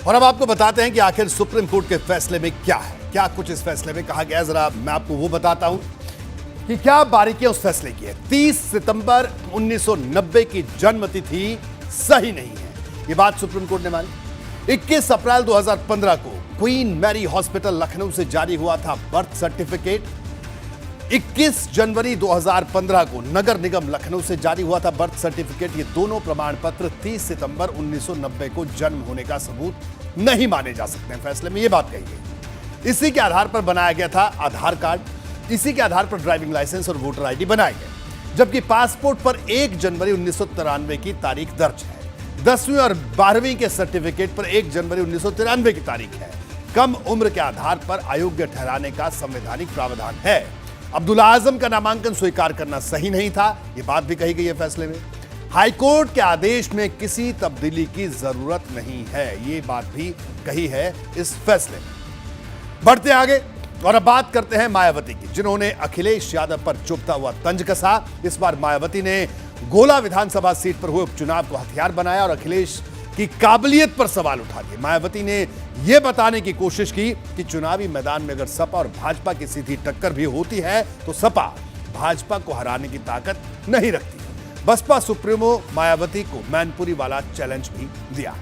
और अब आपको बताते हैं कि आखिर सुप्रीम कोर्ट के फैसले में क्या है, क्या कुछ इस फैसले में कहा गया है। जरा मैं आपको वो बताता हूं कि क्या बारीकियां उस फैसले की है। 30 सितंबर 1990 की जन्म तिथि सही नहीं है, ये बात सुप्रीम कोर्ट ने मानी। 21 अप्रैल 2015 को क्वीन मैरी हॉस्पिटल लखनऊ से जारी हुआ था बर्थ सर्टिफिकेट। 21 जनवरी 2015 को नगर निगम लखनऊ से जारी हुआ था बर्थ सर्टिफिकेट। ये दोनों प्रमाण पत्र 30 सितंबर 1990 को जन्म होने का सबूत नहीं माने जा सकते हैं। फैसले में यह बात कही गई। इसी के आधार पर बनाया गया था आधार कार्ड, इसी के आधार पर ड्राइविंग लाइसेंस और वोटर आईडी बनाए गए, जबकि पासपोर्ट पर 1 जनवरी 1993 की तारीख दर्ज है। 10वीं और 12वीं के सर्टिफिकेट पर 1 जनवरी 1993 की तारीख है। कम उम्र के आधार पर अयोग्य ठहराने का संवैधानिक प्रावधान है। अब्दुल आजम का नामांकन स्वीकार करना सही नहीं था, यह बात भी कही गई है फैसले में। हाईकोर्ट के आदेश में किसी तब्दीली की जरूरत नहीं है, यह बात भी कही है इस फैसले में। बढ़ते आगे और अब बात करते हैं मायावती की, जिन्होंने अखिलेश यादव पर चुभता हुआ तंज कसा। इस बार मायावती ने गोला विधानसभा सीट पर हुए उपचुनाव को हथियार बनाया और अखिलेश की काबिलियत पर सवाल उठा दिए। मायावती ने यह बताने की कोशिश की कि चुनावी मैदान में अगर सपा और भाजपा की सीधी टक्कर भी होती है तो सपा भाजपा को हराने की ताकत नहीं रखती। बसपा सुप्रीमो मायावती को मैनपुरी वाला चैलेंज भी दिया।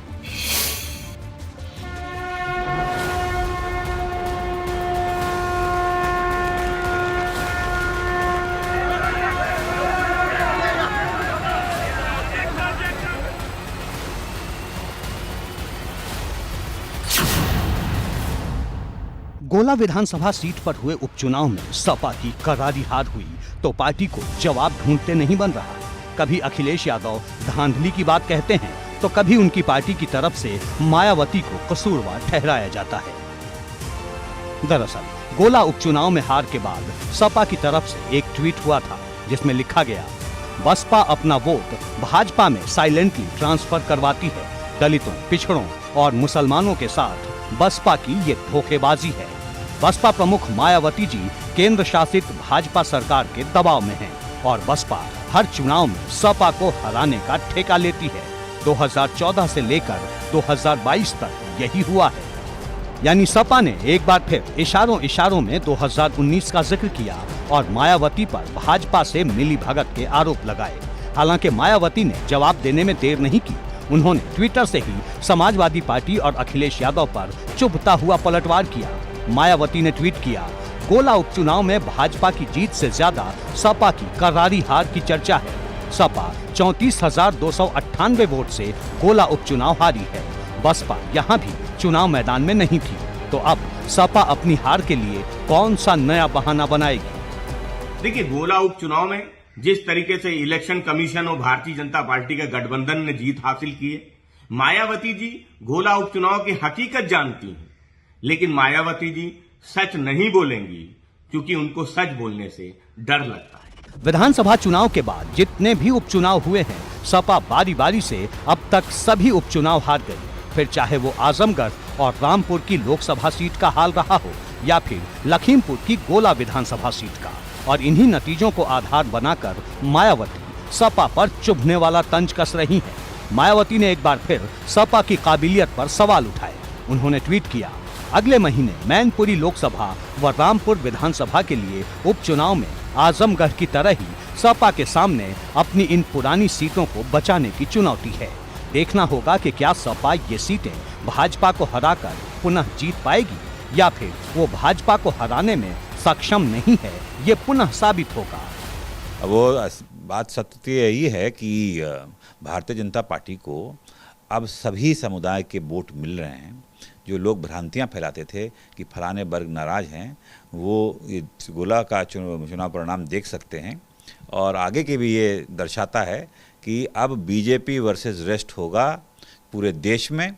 गोला विधानसभा सीट पर हुए उपचुनाव में सपा की करारी हार हुई तो पार्टी को जवाब ढूंढते नहीं बन रहा। कभी अखिलेश यादव धांधली की बात कहते हैं तो कभी उनकी पार्टी की तरफ से मायावती को कसूरवार ठहराया जाता है। दरअसल गोला उपचुनाव में हार के बाद सपा की तरफ से एक ट्वीट हुआ था जिसमें लिखा गया, बसपा अपना वोट भाजपा में साइलेंटली ट्रांसफर करवाती है। दलितों, पिछड़ों और मुसलमानों के साथ बसपा की ये धोखेबाजी है। बसपा प्रमुख मायावती जी केंद्र शासित भाजपा सरकार के दबाव में हैं और बसपा हर चुनाव में सपा को हराने का ठेका लेती है। 2014 से लेकर 2022 तक यही हुआ है। यानी सपा ने एक बार फिर इशारों में 2019 का जिक्र किया और मायावती पर भाजपा से मिली भगत के आरोप लगाए। हालांकि मायावती ने जवाब देने में देर नहीं की। उन्होंने ट्विटर से ही समाजवादी पार्टी और अखिलेश यादव पर चुभता हुआ पलटवार किया। मायावती ने ट्वीट किया, गोला उपचुनाव में भाजपा की जीत से ज्यादा सपा की करारी हार की चर्चा है। सपा 34,298 वोट से गोला उपचुनाव हारी है। बसपा यहाँ भी चुनाव मैदान में नहीं थी, तो अब सपा अपनी हार के लिए कौन सा नया बहाना बनाएगी? देखिए, गोला उपचुनाव में जिस तरीके से इलेक्शन कमीशन और भारतीय जनता पार्टी के गठबंधन ने जीत हासिल की है, मायावती जी गोला उपचुनाव की हकीकत जानती हैं, लेकिन मायावती जी सच नहीं बोलेंगी क्योंकि उनको सच बोलने से डर लगता है। विधानसभा चुनाव के बाद जितने भी उपचुनाव हुए हैं, सपा बारी बारी से अब तक सभी उपचुनाव हार गई। फिर चाहे वो आजमगढ़ और रामपुर की लोकसभा सीट का हाल रहा हो या फिर लखीमपुर की गोला विधानसभा सीट का। और इन्हीं नतीजों को आधार बनाकर मायावती सपा पर चुभने वाला तंज कस रही हैं। मायावती ने एक बार फिर सपा की काबिलियत पर सवाल उठाए। उन्होंने ट्वीट किया, अगले महीने मैनपुरी लोकसभा व रामपुर विधानसभा के लिए उपचुनाव में आजमगढ़ की तरह ही सपा के सामने अपनी इन पुरानी सीटों को बचाने की चुनौती है। देखना होगा कि क्या सपा ये सीटें भाजपा को हराकर पुनः जीत पाएगी या फिर वो भाजपा को हराने में सक्षम नहीं है, ये पुनः साबित होगा। वो बात सत्य यही है कि भारतीय जनता पार्टी को अब सभी समुदाय के वोट मिल रहे हैं। जो लोग भ्रांतियां फैलाते थे कि फलाने वर्ग नाराज हैं, वो गोला का चुनाव परिणाम देख सकते हैं और आगे के भी ये दर्शाता है कि अब बीजेपी वर्सेस रेस्ट होगा पूरे देश में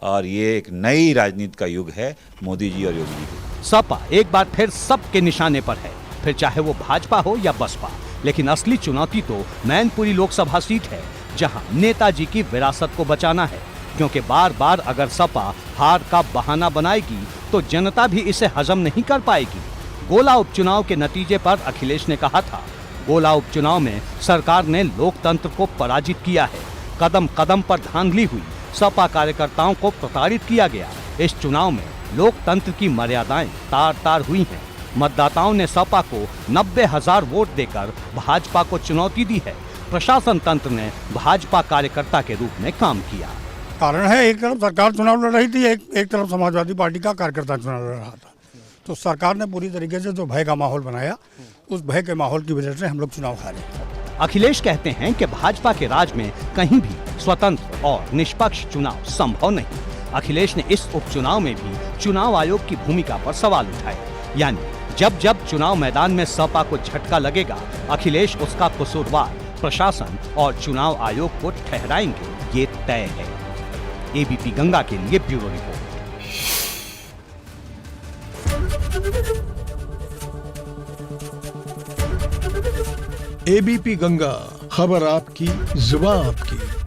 और ये एक नई राजनीति का युग है मोदी जी और योगी जी के। सपा एक बार फिर सबके निशाने पर है, फिर चाहे वो भाजपा हो या बसपा। लेकिन असली चुनौती तो मैनपुरी लोकसभा सीट है, जहां नेताजी की विरासत को बचाना है, क्योंकि बार बार अगर सपा हार का बहाना बनाएगी तो जनता भी इसे हजम नहीं कर पाएगी। गोला उपचुनाव के नतीजे पर अखिलेश ने कहा था, गोला उपचुनाव में सरकार ने लोकतंत्र को पराजित किया है। कदम कदम पर धांधली हुई, सपा कार्यकर्ताओं को प्रताड़ित किया गया। इस चुनाव में लोकतंत्र की मर्यादाएं तार तार हुई हैं। मतदाताओं ने सपा को 90,000 वोट देकर भाजपा को चुनौती दी है। प्रशासन तंत्र ने भाजपा कार्यकर्ता के रूप में काम किया। कारण है, एक तरफ सरकार चुनाव लड़ रही थी, एक तरफ समाजवादी पार्टी का कार्यकर्ता चुनाव लड़ रहा था। तो सरकार ने पूरी तरीके से जो भय का माहौल बनाया, उस भय के माहौल की वजह से हम लोग चुनाव हारे। अखिलेश कहते हैं कि भाजपा के राज में कहीं भी स्वतंत्र और निष्पक्ष चुनाव संभव नहीं। अखिलेश ने इस उपचुनाव में भी चुनाव आयोग की भूमिका पर सवाल उठाए। यानी जब जब चुनाव मैदान में सपा को झटका लगेगा, अखिलेश उसका कसूरवार प्रशासन और चुनाव आयोग को ठहराएंगे, ये तय है। एबीपी गंगा के लिए ब्यूरो रिपोर्ट। एबीपी गंगा, खबर आपकी, जुबान आपकी।